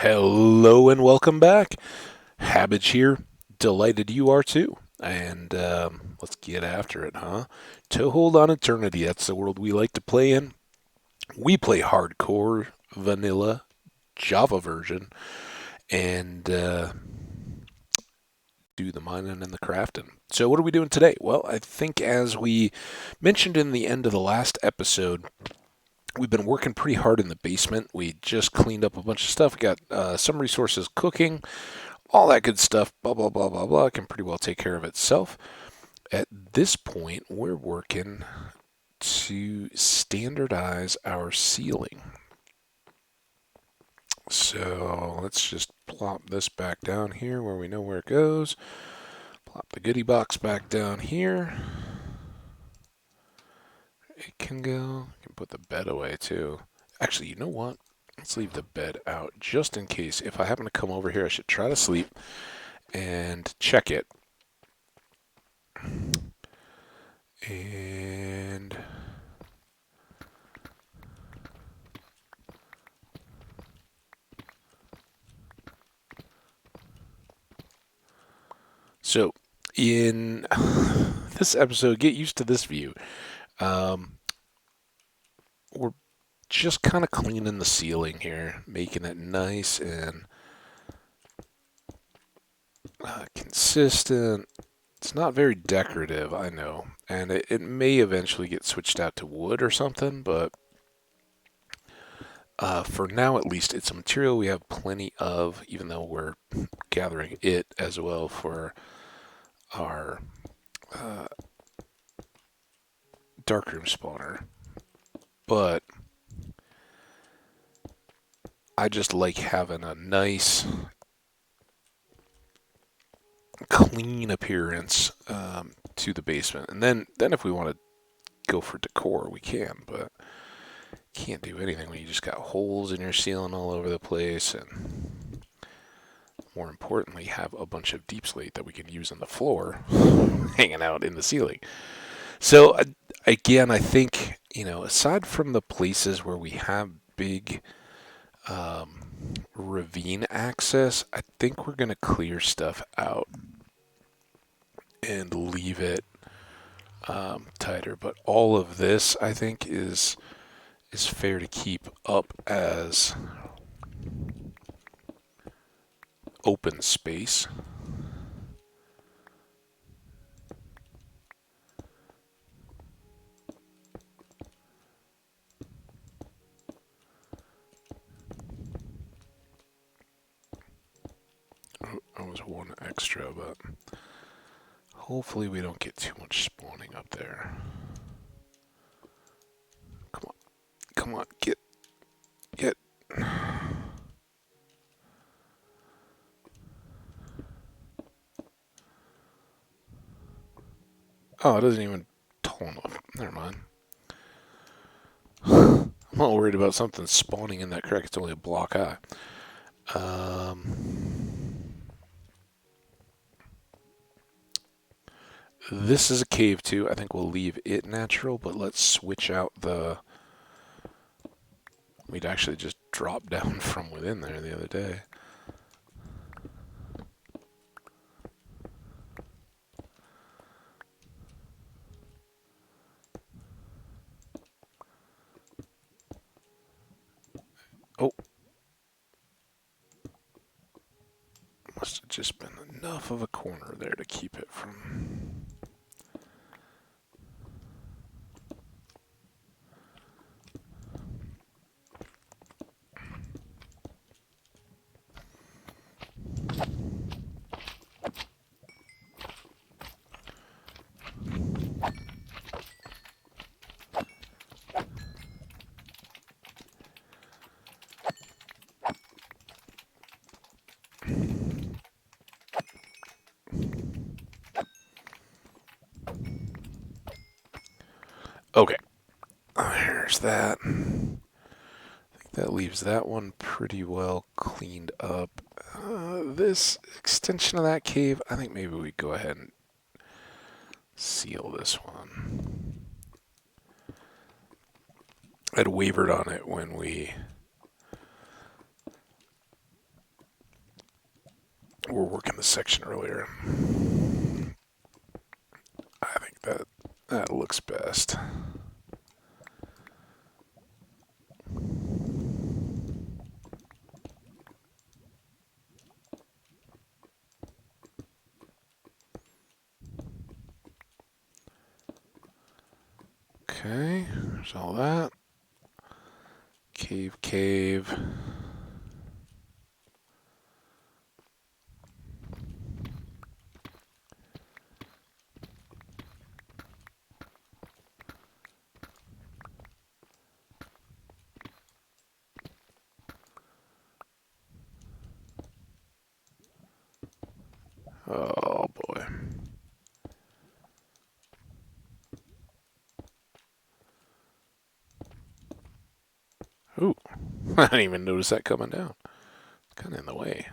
Hello and welcome back. Hambbage here. Delighted you are too. And let's get after it, huh? Toehold on Eternity. That's the world we like to play in. We play hardcore, vanilla, Java version, and do the mining and the crafting. So, what are we doing today? Well, I think as we mentioned in the end of the last episode, we've been working pretty hard in the basement. We just cleaned up a bunch of stuff. We got some resources cooking, all that good stuff, blah, blah, blah, blah, blah, can pretty well take care of itself. At this point, we're working to standardize our ceiling. So let's just plop this back down here where we know where it goes. Plop the goodie box back down here. It can go. I can put the bed away too. Actually, you know what? Let's leave the bed out just in case. If I happen to come over here, I should try to sleep and check it. And so in this episode, get used to this view. Um, we're just kind of cleaning the ceiling here, making it nice and consistent. It's not very decorative, I know, and it may eventually get switched out to wood or something, but for now at least, it's a material we have plenty of, even though we're gathering it as well for our uh, darkroom spawner. But I just like having a nice, clean appearance to the basement. And then if we want to go for decor, we can, but can't do anything when you just got holes in your ceiling all over the place, and more importantly, have a bunch of deep slate that we can use on the floor, hanging out in the ceiling. So again, I think aside from the places where we have big ravine access, I think we're gonna clear stuff out and leave it tighter. But all of this, I think, is fair to keep up as open space. I was one extra, but hopefully we don't get too much spawning up there. Come on, come on, get. Oh, it doesn't even tall enough. Never mind. I'm not worried about something spawning in that crack. It's only a block high. This is a cave too. I think we'll leave it natural, but let's switch out the. We'd actually just dropped down from within there the other day. Oh, must have just been enough of a corner there to keep it from. Okay, there's that. I think that leaves that one pretty well cleaned up. This extension of that cave, I think maybe we go ahead and seal this one. I'd wavered on it when we were working the section earlier. I think that looks best. Okay, there's all that. Cave, cave. Oh boy. Ooh, I didn't even notice that coming down. It's kind of in the way.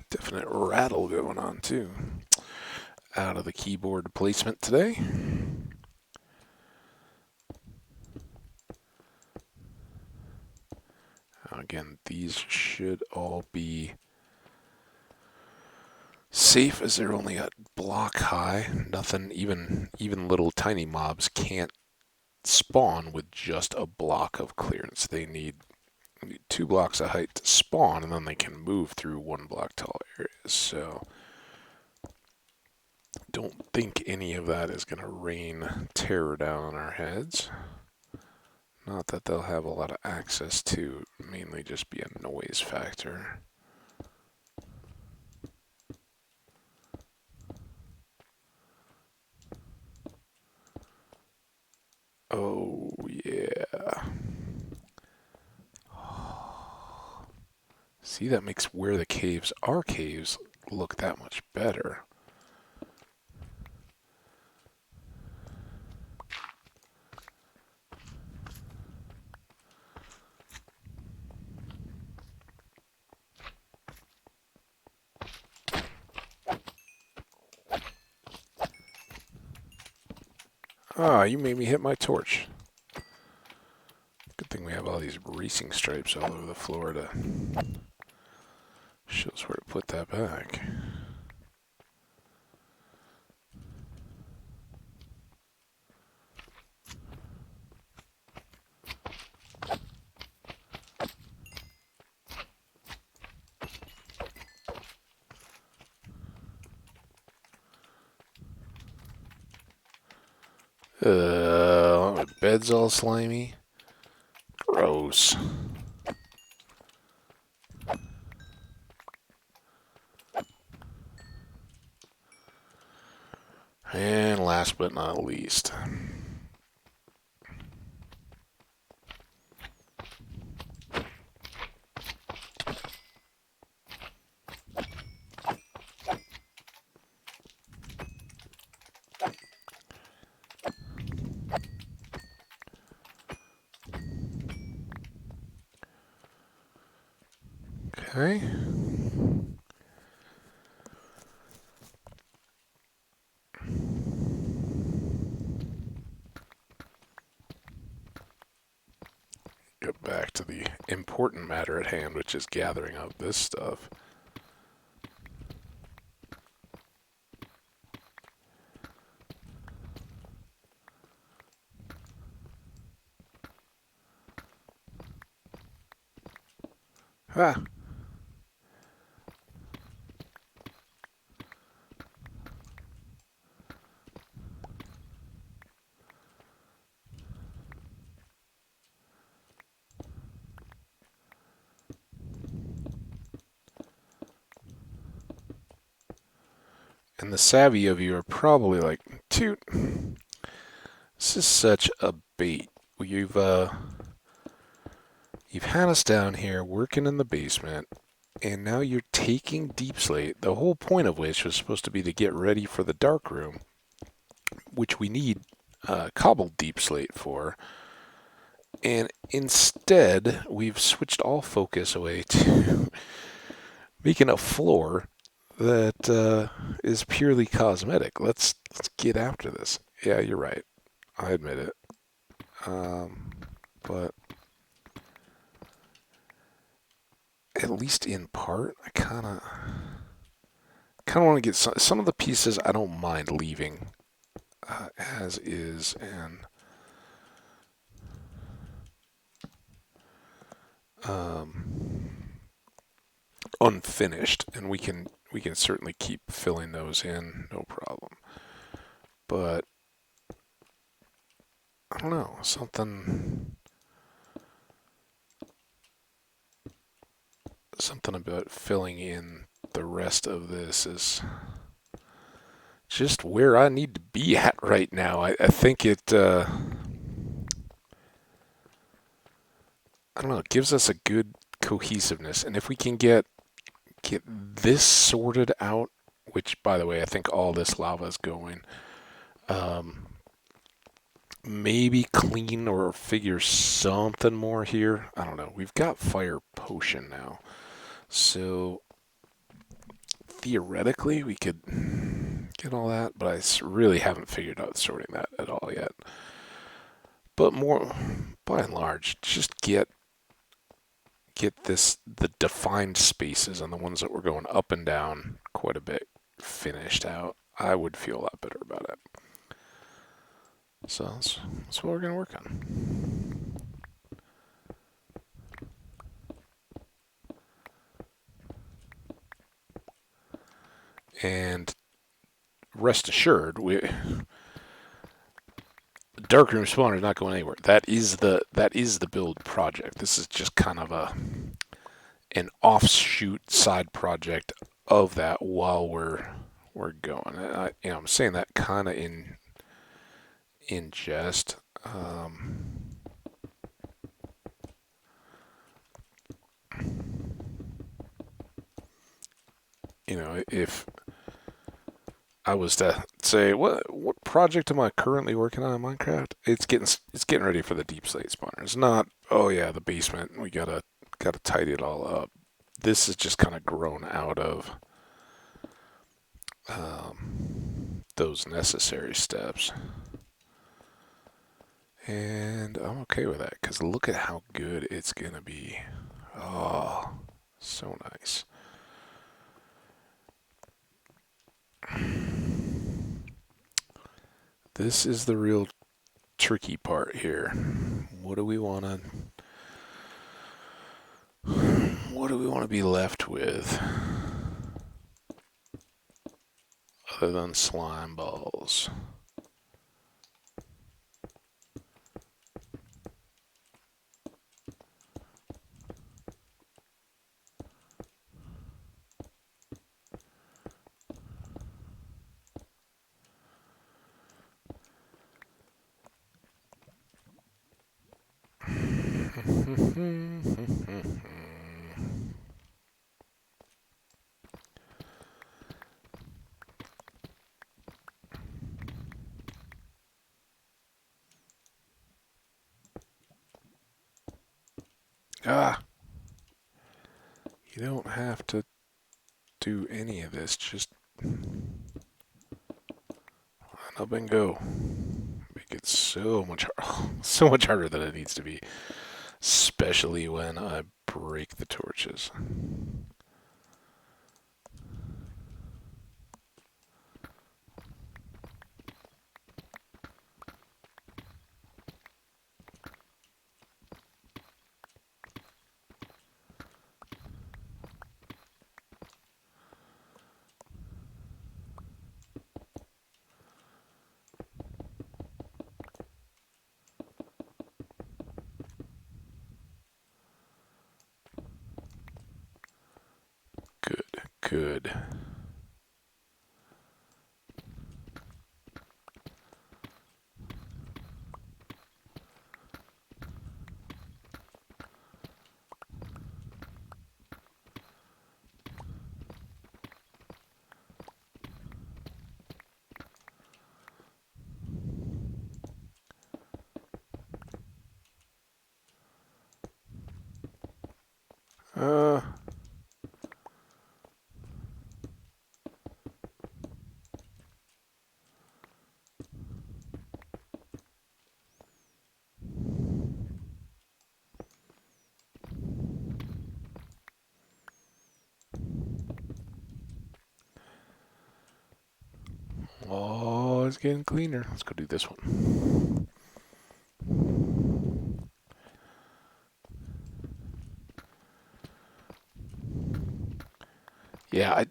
Definite rattle going on too. Out of the keyboard placement today. Again, these should all be safe as they're only a block high. Nothing, even little tiny mobs can't spawn with just a block of clearance. They need 2 blocks of height to spawn, and then they can move through 1 block tall areas. So don't think any of that is going to rain terror down on our heads. Not that they'll have a lot of access to, mainly just be a noise factor. Oh, yeah. See, that makes where the caves are caves look that much better. Ah, you made me hit my torch. Good thing we have all these racing stripes all over the floor to show us where to put that back. My bed's all slimy. Gross. And last but not least, okay. Get back to the important matter at hand, which is gathering up this stuff. Ah. And the savvy of you are probably like, "Toot, this is such a bait. You've had us down here working in the basement, and now you're taking deep slate, the whole point of which was supposed to be to get ready for the dark room, which we need cobbled deep slate for. And instead, we've switched all focus away to making a floor that is purely cosmetic. Let's get after this. Yeah, you're right. I admit it. But at least in part, I kind of want to get some of the pieces. I don't mind leaving as is and um, unfinished, and we can certainly keep filling those in, no problem. But I don't know, something about filling in the rest of this is just where I need to be at right now. I think it I don't know, it gives us a good cohesiveness, and if we can get this sorted out, which by the way I think all this lava is going, um, maybe clean or figure something more here. I don't know. We've got fire potion now, so theoretically we could get all that, but I really haven't figured out sorting that at all yet. But more, by and large, just get the defined spaces and the ones that were going up and down quite a bit finished out. I would feel a lot better about it. So that's what we're gonna work on. And rest assured, Darkroom Spawner is not going anywhere. That is the build project. This is just kind of an offshoot side project of that while we're going. I'm saying that kind of in jest. If I was to say what project am I currently working on in Minecraft, it's getting ready for the deep slate spawner. It's not, oh yeah, the basement, we gotta tidy it all up. This is just kind of grown out of those necessary steps. And I'm okay with that because look at how good it's going to be. Oh, so nice. This is the real tricky part here. What do we want to what do we want to be left with other than slime balls? Ah, you don't have to do any of this. Just line up and go. Make it so much harder than it needs to be, especially when I break the torches. Good, good. Oh, it's getting cleaner. Let's go do this one. Yeah,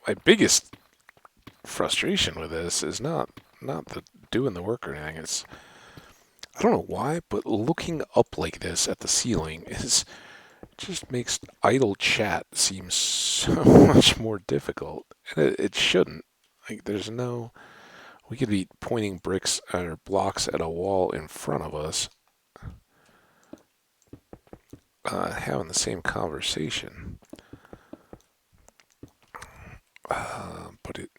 my biggest frustration with this is not the doing the work or anything. It's I don't know why, but looking up like this at the ceiling is just makes idle chat seem so much more difficult. And it shouldn't. Like there's no we could be pointing bricks or blocks at a wall in front of us, having the same conversation. But it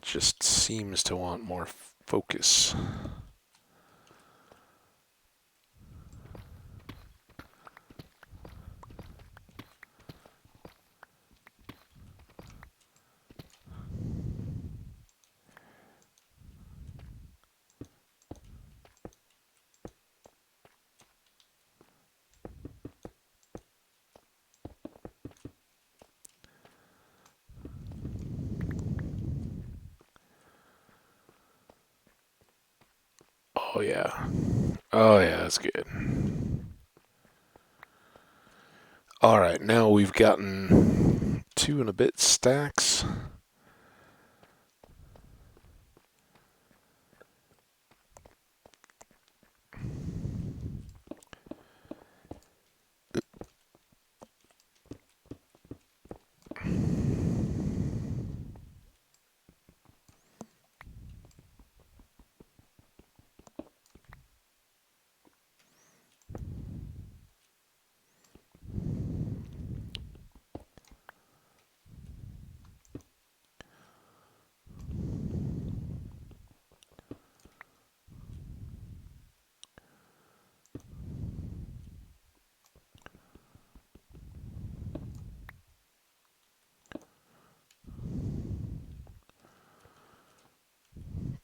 just seems to want more focus. Oh yeah. Oh yeah, that's good. All right, now we've gotten 2 and a bit stacks.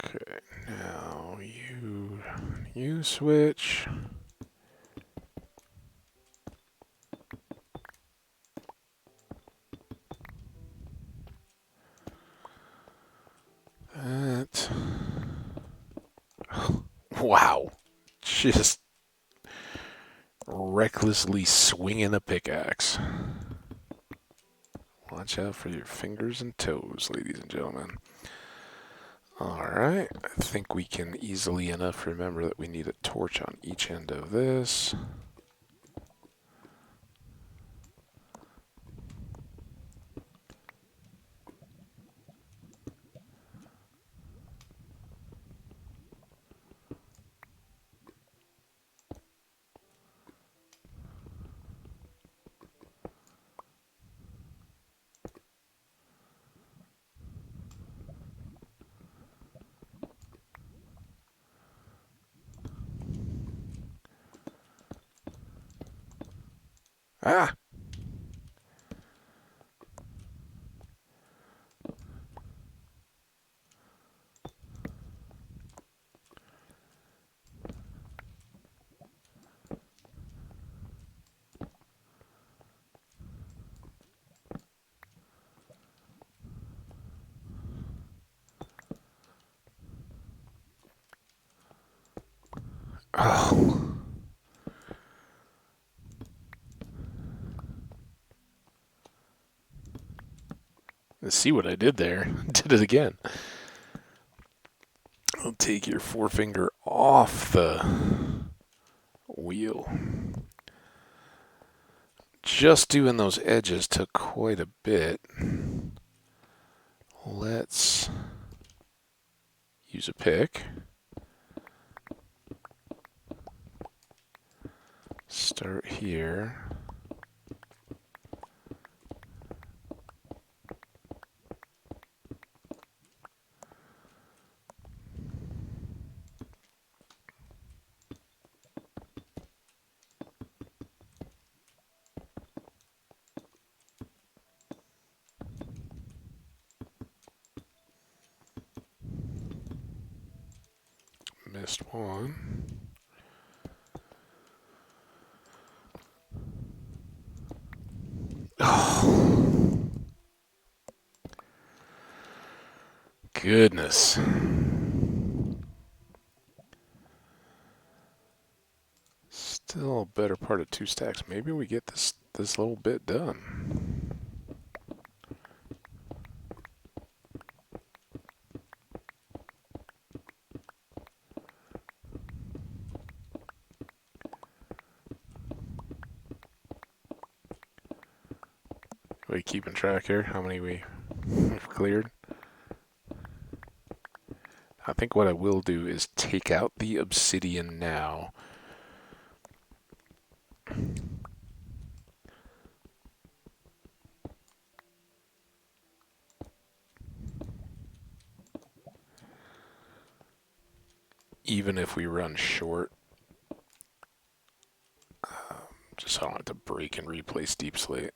Okay, now you switch. That. Wow. Just recklessly swinging a pickaxe. Watch out for your fingers and toes, ladies and gentlemen. Alright, I think we can easily enough remember that we need a torch on each end of this. Ah! Oh. Let's see what I did there. Did it again. I'll take your forefinger off the wheel. Just doing those edges took quite a bit. Let's use a pick. Start here. Missed one. Oh. goodness. Still a better part of 2 stacks. Maybe we get this little bit done. Are we keeping track here? How many we've cleared? I think what I will do is take out the obsidian now. Even if we run short, just so I don't have to break and replace deep slate.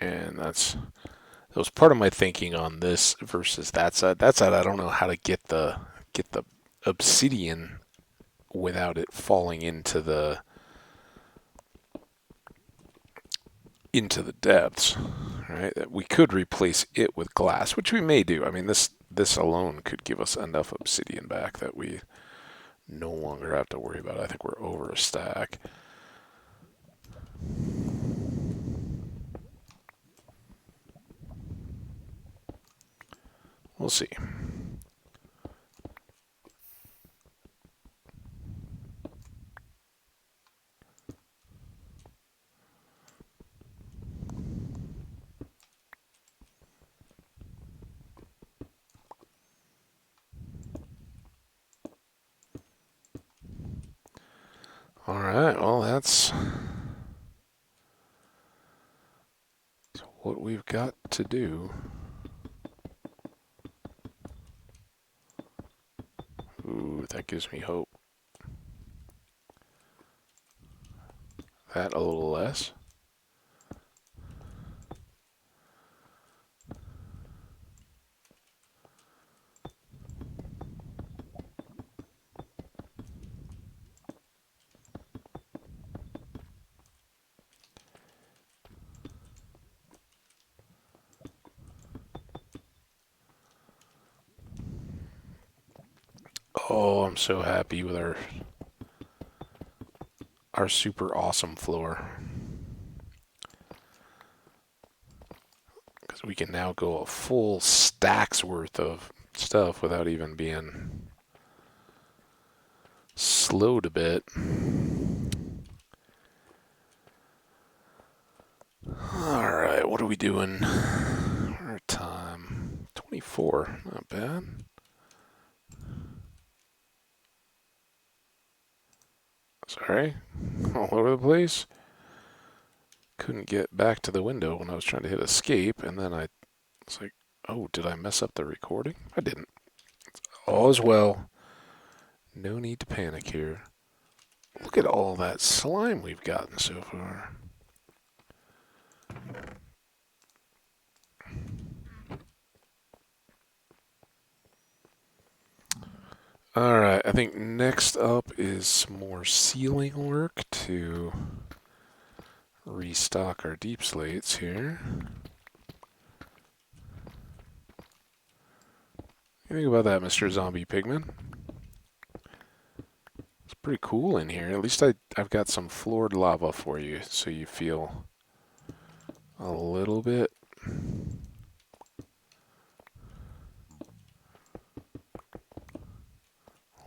And that was part of my thinking on this versus that side. That side, I don't know how to get the obsidian without it falling into the depths. Right? We could replace it with glass, which we may do. I mean, this alone could give us enough obsidian back that we no longer have to worry about it. I think we're over a stack. We'll see. All right, well, that's what we've got to do. Ooh, that gives me hope. That a little less. Oh, I'm so happy with our super awesome floor. Because we can now go a full stack's worth of stuff without even being slowed a bit. Alright, what are we doing? Our time. 24. Not bad. Sorry. All over the place. Couldn't get back to the window when I was trying to hit escape, and then I was like, oh, did I mess up the recording? I didn't. All is well. No need to panic here. Look at all that slime we've gotten so far. Alright, I think next up is some more sealing work to restock our deep slates here. What do you think about that, Mr. Zombie Pigman? It's pretty cool in here. At least I've got some floored lava for you, so you feel a little bit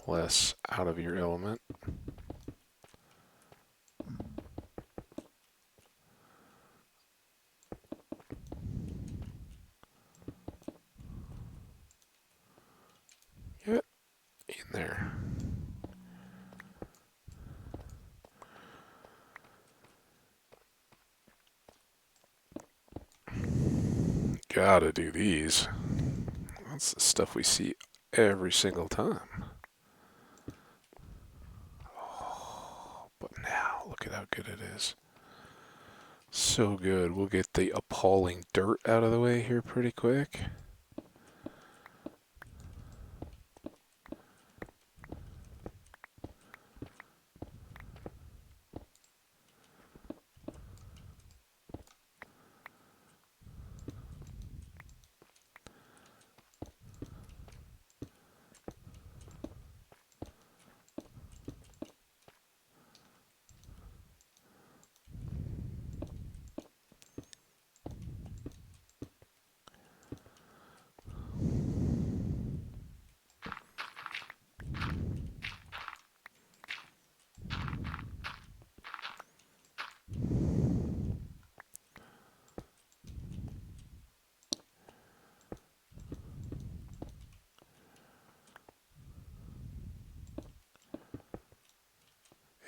less out of your element. Get in there. gotta do these. That's the stuff we see every single time. Oh, but now, look at how good it is. So good. We'll get the appalling dirt out of the way here pretty quick.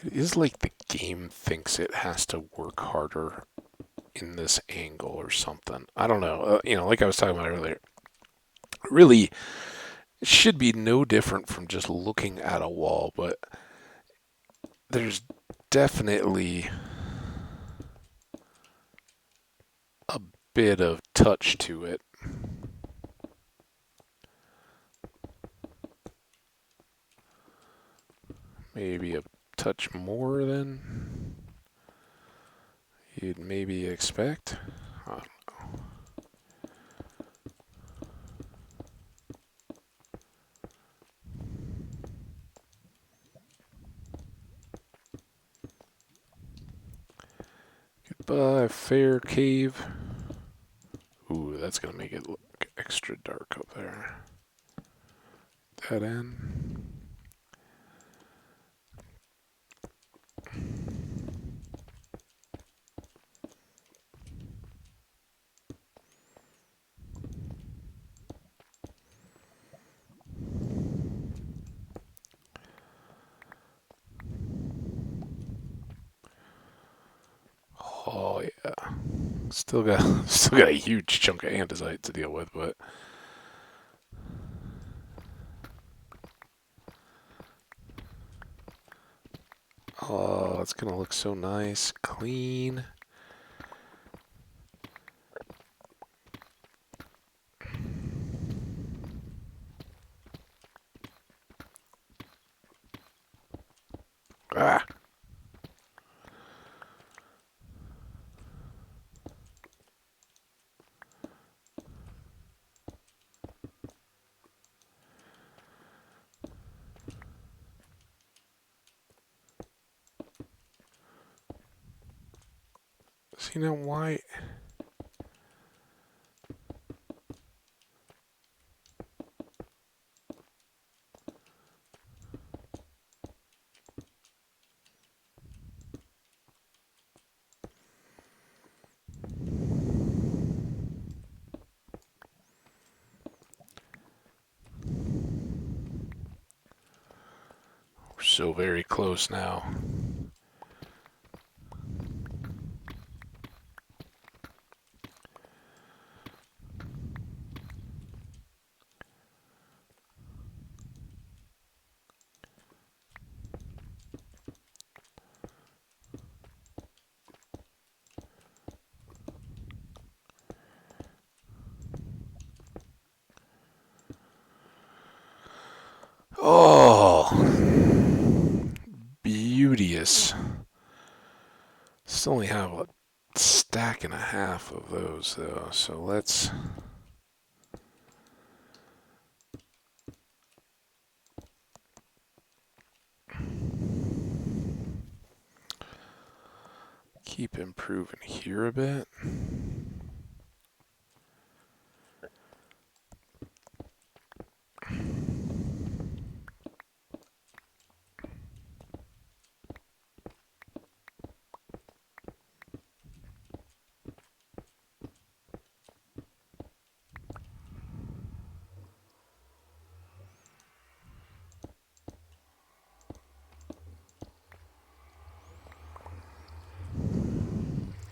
It is like the game thinks it has to work harder in this angle or something. I don't know. Like I was talking about earlier, really, it should be no different from just looking at a wall, but there's definitely a bit of touch to it. Maybe a touch more than you'd maybe expect. I don't know. Goodbye, fair cave. Ooh, that's gonna make it look extra dark up there. That end. Oh yeah. Still got still got a huge chunk of andesite to deal with, but oh, it's gonna look so nice, clean. Ah. See now why? We're so very close now. Oh, beauteous. Still only have a stack and a half of those though, so let's keep improving here a bit.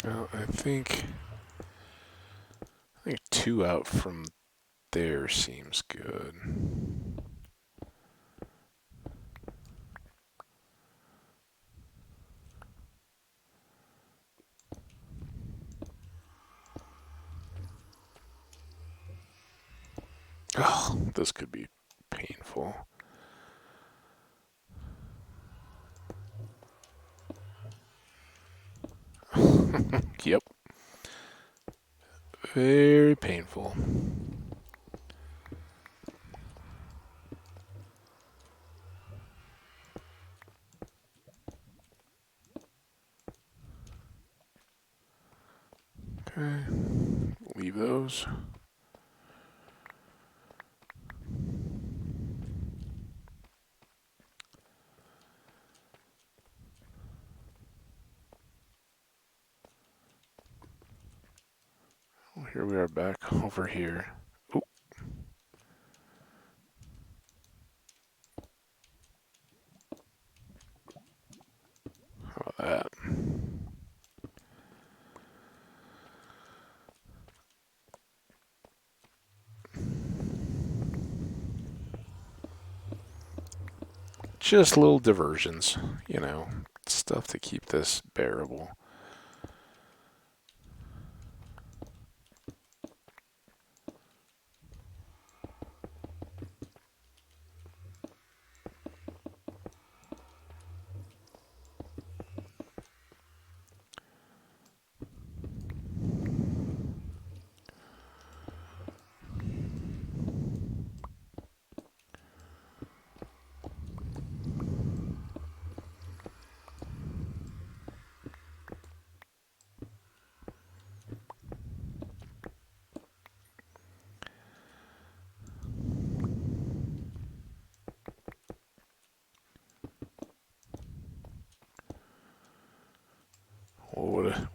Well, I think I think 2 out from there seems good. Oh, this could be painful. Yep, very painful. Okay, leave those. Well, here we are back over here. Ooh, how about that? Just little diversions, you know, stuff to keep this bearable.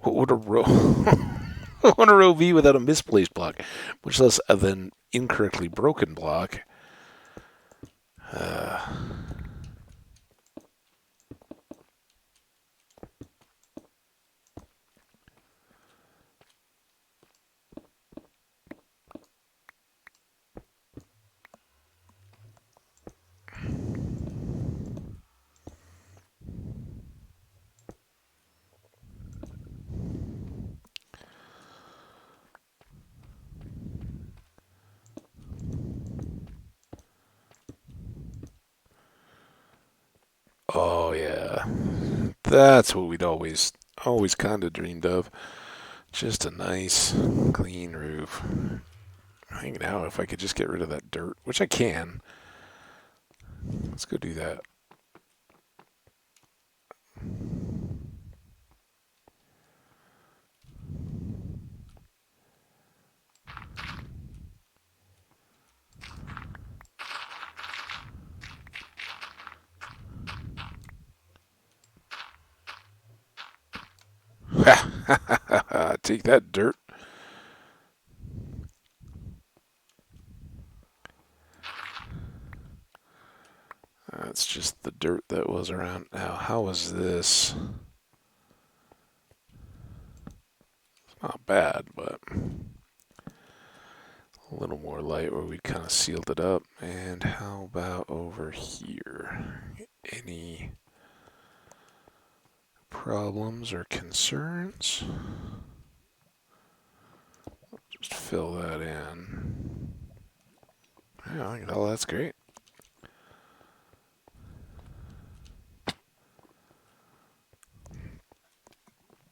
What would a row what would a row be without a misplaced block, much less an incorrectly broken block? Uh, oh yeah, that's what we'd always kind of dreamed of. Just a nice, clean roof. I think now if I could just get rid of that dirt, which I can, let's go do that. Take that dirt. That's just the dirt that was around. Now, how was this? Not bad, but a little more light where we kind of sealed it up. And how about over here? Any problems or concerns? Just fill that in. Yeah, oh, that's great.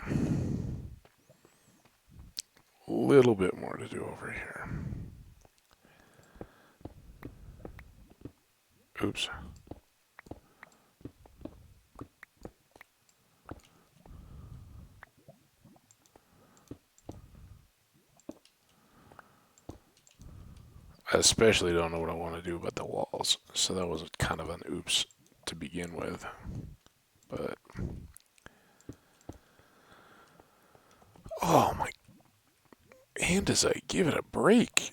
A little bit more to do over here. Oops. I especially don't know what I want to do about the walls, so that was kind of an oops to begin with. But oh my, and as I give it a break.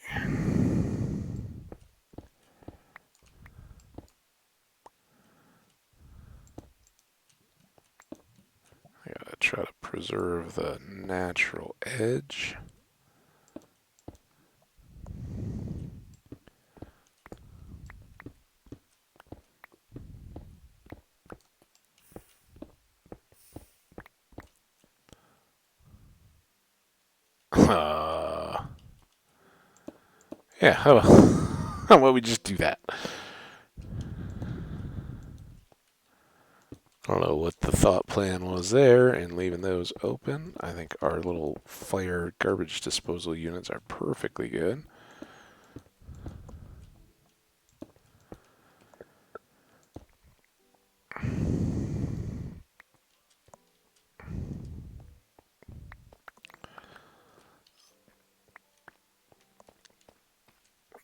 I gotta try to preserve the natural edge. Yeah, how about we just do that? I don't know what the thought plan was there and leaving those open. I think our little fire garbage disposal units are perfectly good.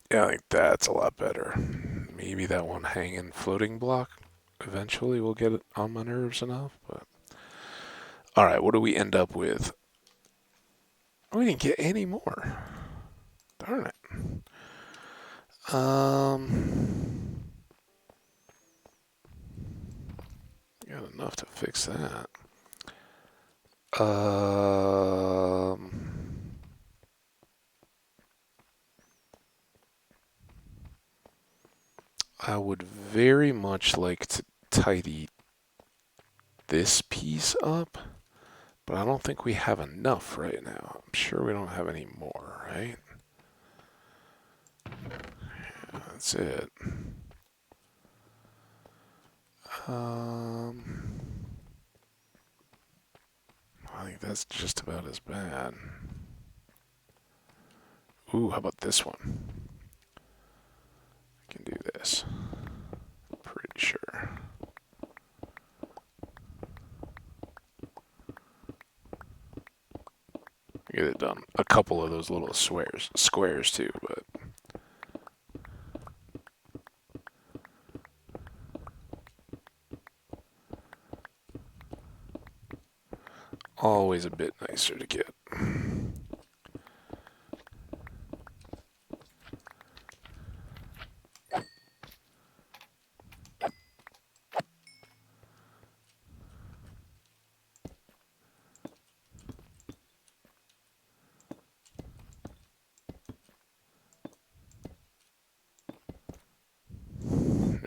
Yeah, I think that's a lot better. Maybe that one hanging floating block eventually will get it on my nerves enough, but all right, what do we end up with? We didn't get any more. Darn it. Got enough to fix that. I would very much like to tidy this piece up, but I don't think we have enough right now. I'm sure we don't have any more, right? Yeah, that's it. I think that's just about as bad. Ooh, how about this one? I can do this. Pretty sure. Get it done. A couple of those little squares too, but always a bit nicer to get.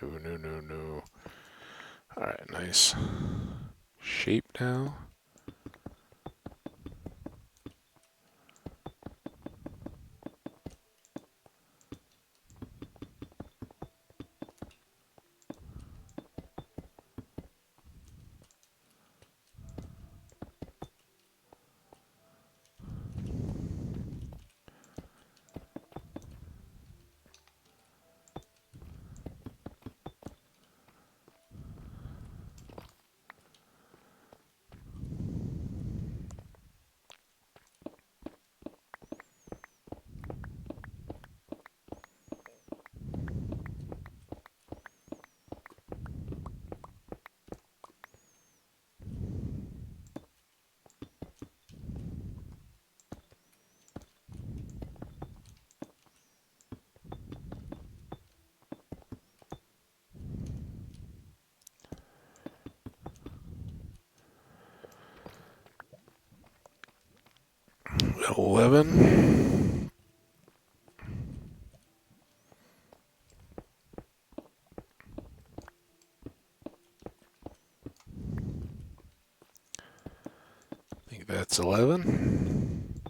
No, no, no, no. Alright, nice shape now. At 11. I think that's 11.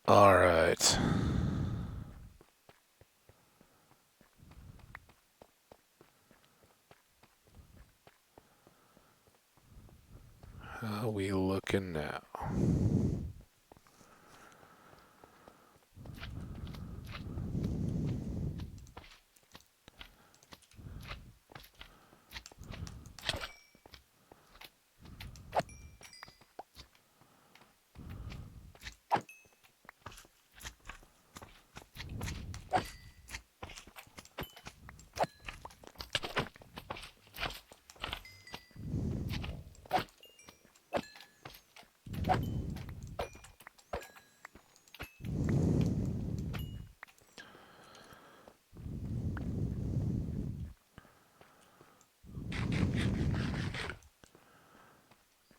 Alright. How we looking now?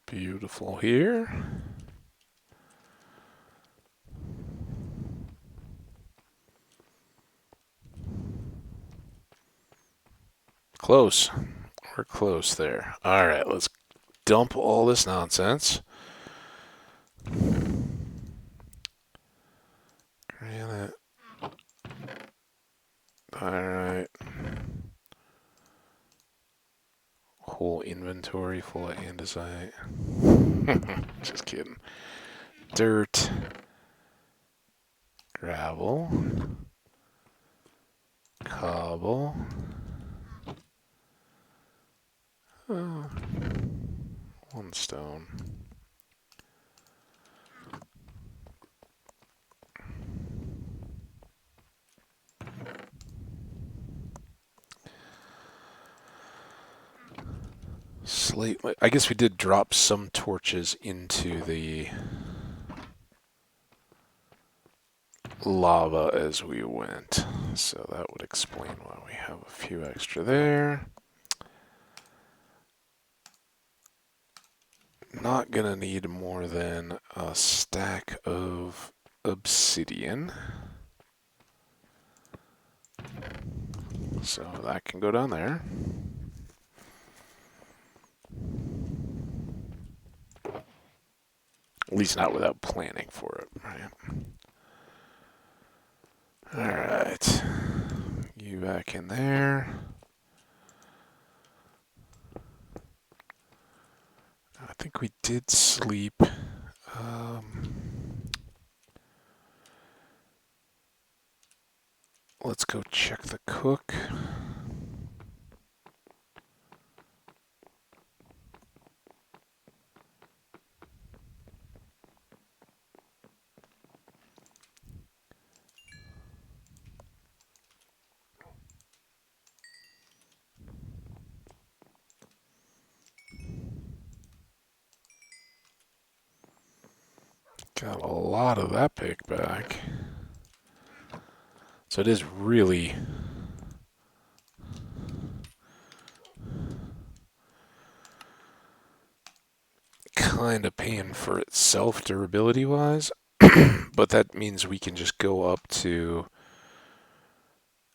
Beautiful here. Close. We're close there. All right, let's dump all this nonsense. Granite. All right. Whole inventory full of andesite. Just kidding. Dirt. Gravel. Cobble. Oh, one stone. Slate. I guess we did drop some torches into the lava as we went, so that would explain why we have a few extra there. Not gonna need more than a stack of obsidian, so that can go down there. At least not without planning for it, right? Alright. You back in there. I think we did sleep. Let's go check the cook. Got a lot of that pick back. So it is really kind of paying for itself durability wise, but that means we can just go up to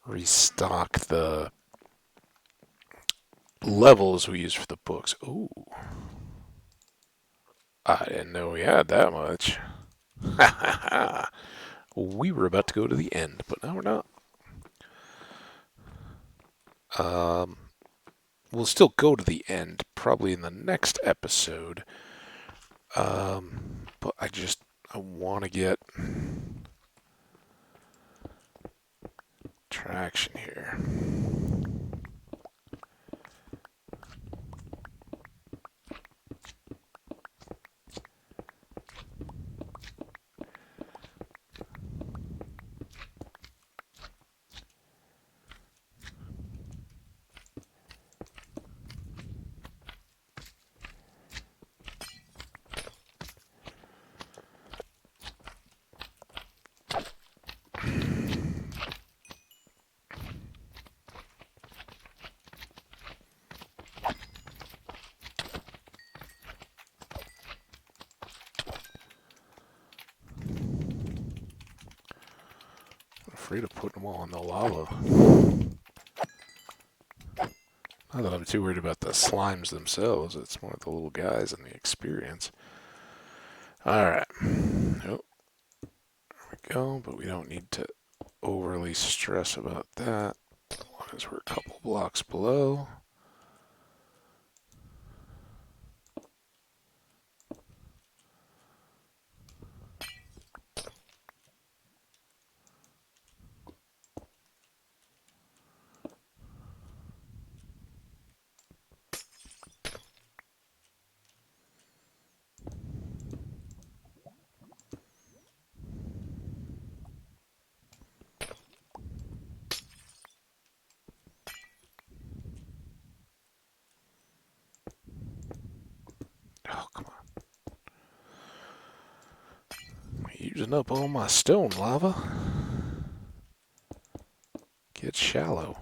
restock the levels we use for the books. Ooh. I didn't know we had that much. We were about to go to the end, but now we're not. We'll still go to the end, probably in the next episode. But I want to get traction here. Afraid of putting them all in the lava. Not that I'm too worried about the slimes themselves, it's more the little guys and the experience. Alright. Oh, there we go, but we don't need to overly stress about that, as long as we're a couple blocks below. Oh, come on. I'm using up all my stone lava. Get shallow.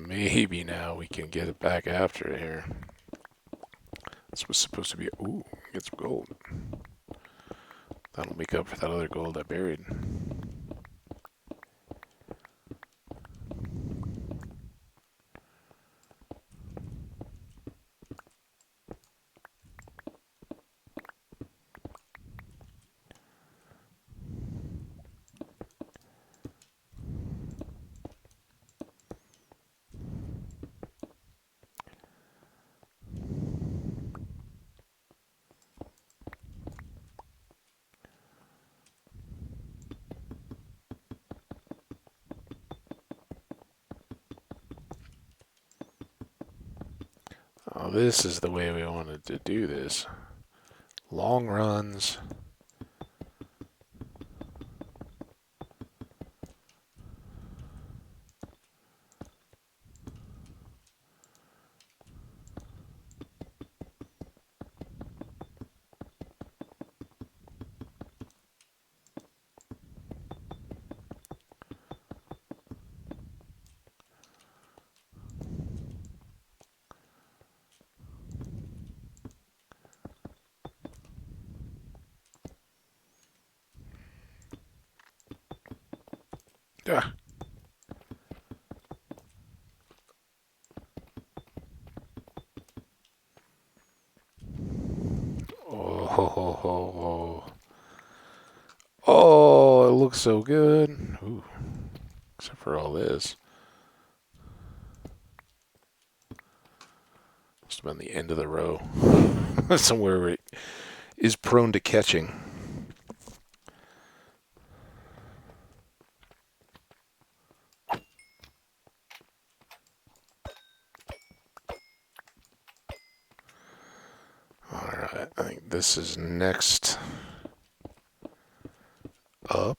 maybe now we can get it back after it here. This was supposed to be, ooh, get some gold. That'll make up for that other gold I buried. Oh, this is the way we wanted to do this. Long runs. Ah. Oh, ho, ho, ho. Oh, it looks so good. Ooh, except for all this. Must have been the end of the row. Somewhere where it is prone to catching. Alright, I think this is next up.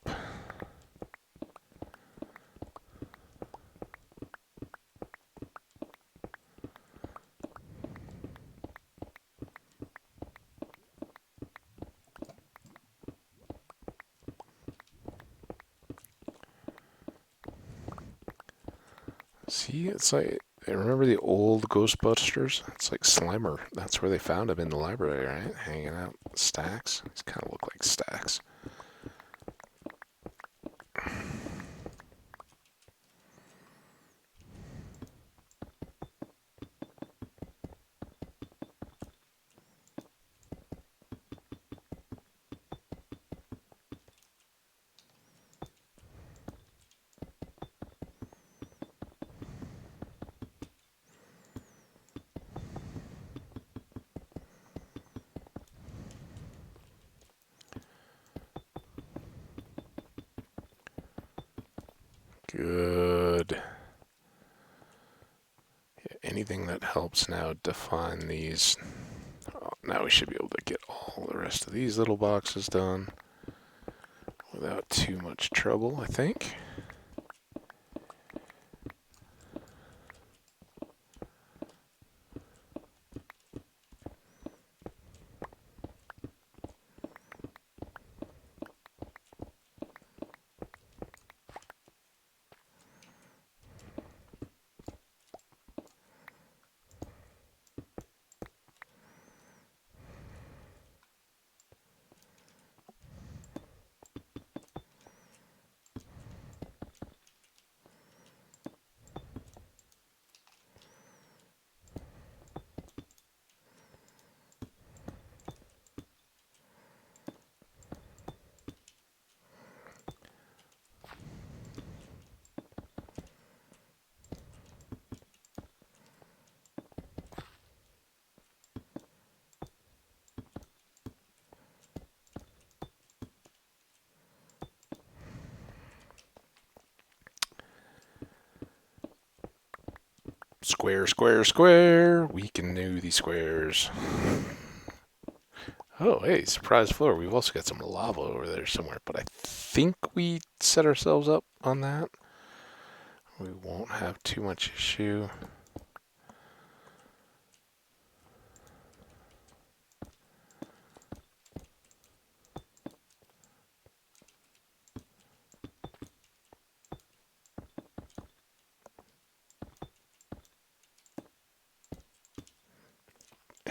See, it's like, remember the old Ghostbusters? It's like Slimer. That's where they found him, in the library, right? Hanging out stacks. These kind of look like stacks. Good. Anything that helps now define these. Oh, now we should be able to get all the rest of these little boxes done without too much trouble, I think. Square, square, square. We can do these squares. Oh, hey, surprise floor. We've also got some lava over there somewhere, but I think we set ourselves up on that. We won't have too much issue.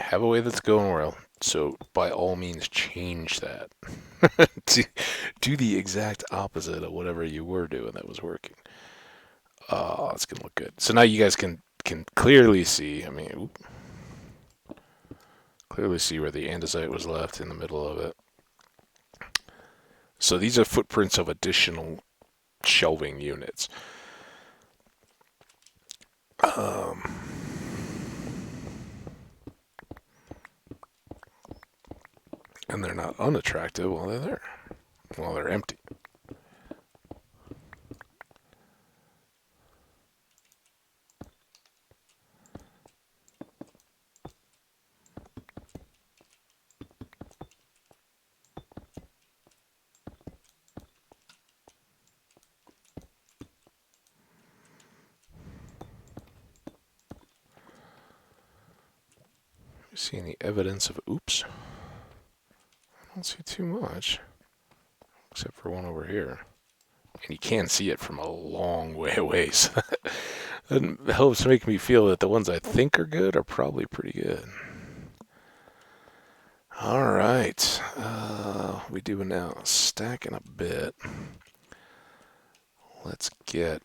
have a way that's going well. So by all means, change that. Do the exact opposite of whatever you were doing that was working. Oh, it's gonna look good. So now you guys can clearly see. I mean, oop, clearly see where the andesite was left in the middle of it. So these are footprints of additional shelving units. Um, and they're not unattractive while they're there, while they're empty. See any evidence of oops? I don't see too much, except for one over here. And you can see it from a long way away. So that helps make me feel that the ones I think are good are probably pretty good. All right. We do now stacking a bit. Let's get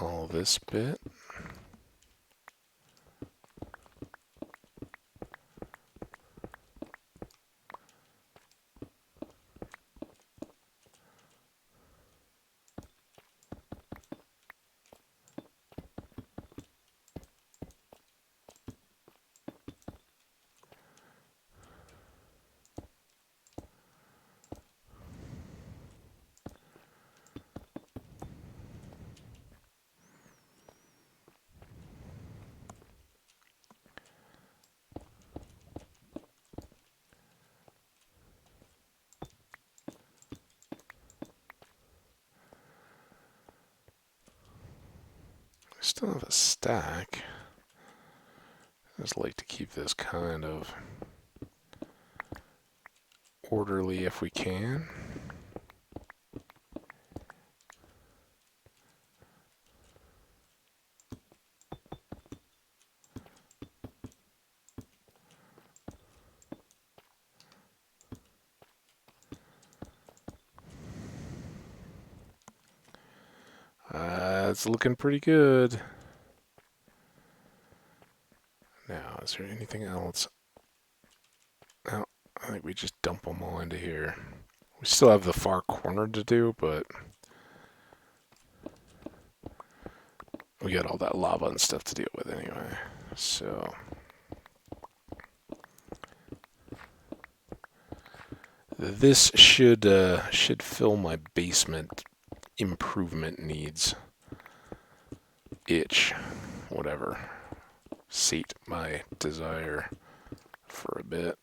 all this bit. I still have a stack. I just like to keep this kind of orderly if we can. It's looking pretty good. Now, is there anything else? No, I think we just dump them all into here. We still have the far corner to do, but we got all that lava and stuff to deal with anyway. So this should fill my basement improvement needs. Itch, whatever. Sate my desire for a bit.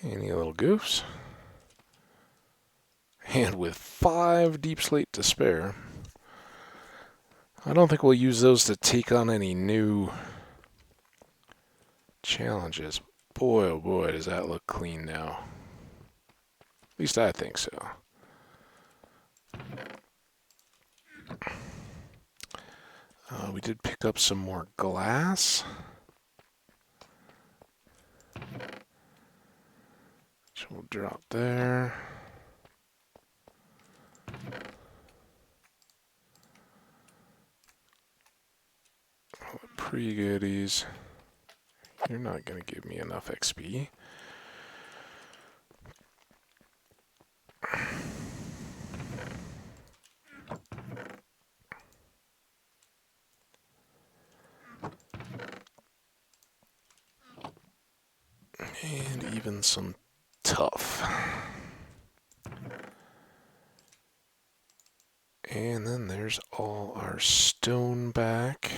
Any little goofs? And with 5 deep slate to spare, I don't think we'll use those to take on any new challenges. Boy, oh boy, does that look clean now. At least I think so. We did pick up some more glass. Which will drop there. All the pre-goodies. You're not going to give me enough XP. And even some tough. And then there's all our stone back.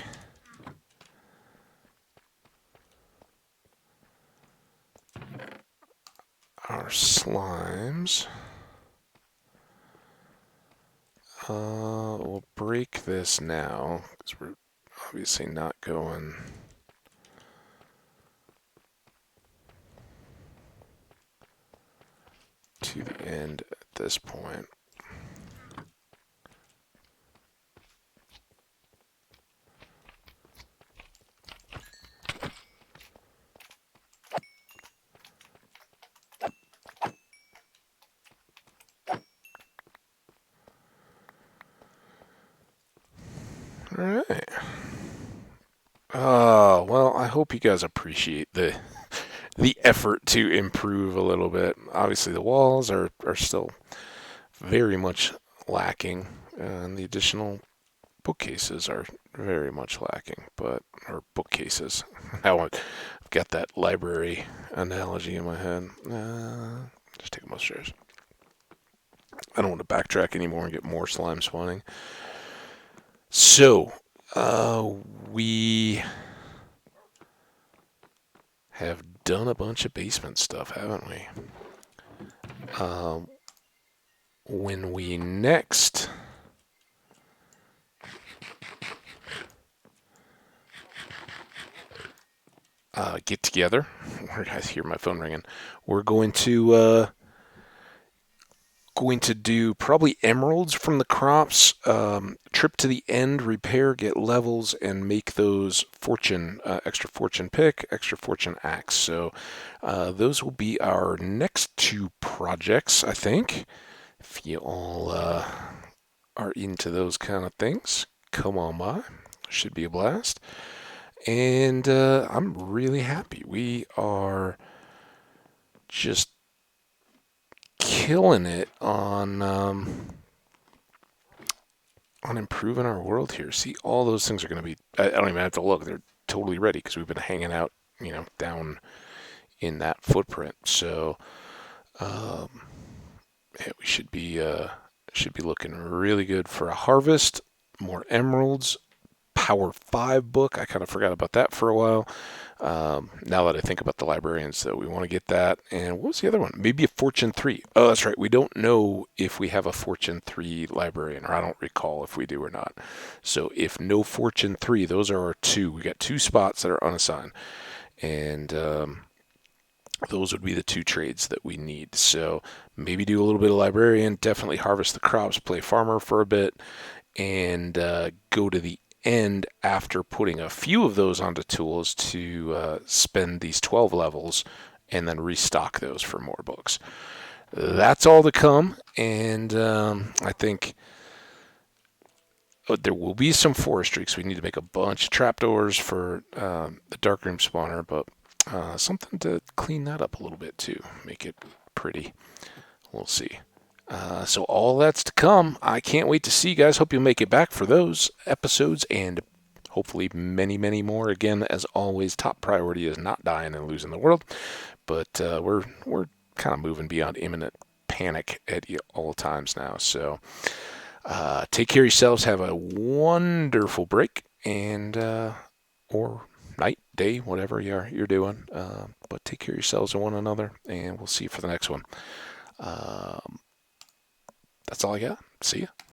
slimes. We'll break this now because we're obviously not going to the end at this point. All right. Well, I hope you guys appreciate the effort to improve a little bit. Obviously, the walls are still very much lacking, and the additional bookcases are very much lacking. Or bookcases. Now I've got that library analogy in my head. Just take them upstairs. I don't want to backtrack anymore and get more slime spawning. So, we have done a bunch of basement stuff, haven't we? When we next get together, I hear my phone ringing. We're going to do probably emeralds from the crops, trip to the end, repair, get levels, and make those fortune, extra fortune pick, extra fortune axe. So those will be our next two projects, I think. If you all are into those kind of things, come on by. Should be a blast. And I'm really happy. We are just killing it on improving our world here. See, all those things are going to be. I don't even have to look; they're totally ready because we've been hanging out, down in that footprint. So, yeah, we should be looking really good for a harvest. More emeralds. Power 5 book. I kind of forgot about that for a while. Now that I think about the librarians, so we want to get that. And what was the other one? Maybe a Fortune 3. Oh, that's right. We don't know if we have a Fortune 3 librarian, or I don't recall if we do or not. So if no Fortune 3, those are our two. We got 2 spots that are unassigned. And those would be the 2 trades that we need. So maybe do a little bit of librarian, definitely harvest the crops, play farmer for a bit, and go to the end after putting a few of those onto tools to spend these 12 levels and then restock those for more books. That's all to come, and I think there will be some forestry because we need to make a bunch of trapdoors for the darkroom spawner, but something to clean that up a little bit too, make it pretty. We'll see. So all that's to come. I can't wait to see you guys. Hope you'll make it back for those episodes and hopefully many, many more. Again, as always, top priority is not dying and losing the world, but we're kind of moving beyond imminent panic at all times now. So take care of yourselves. Have a wonderful break and or night, day, whatever you're doing. But take care of yourselves and one another, and we'll see you for the next one. That's all I got. See ya.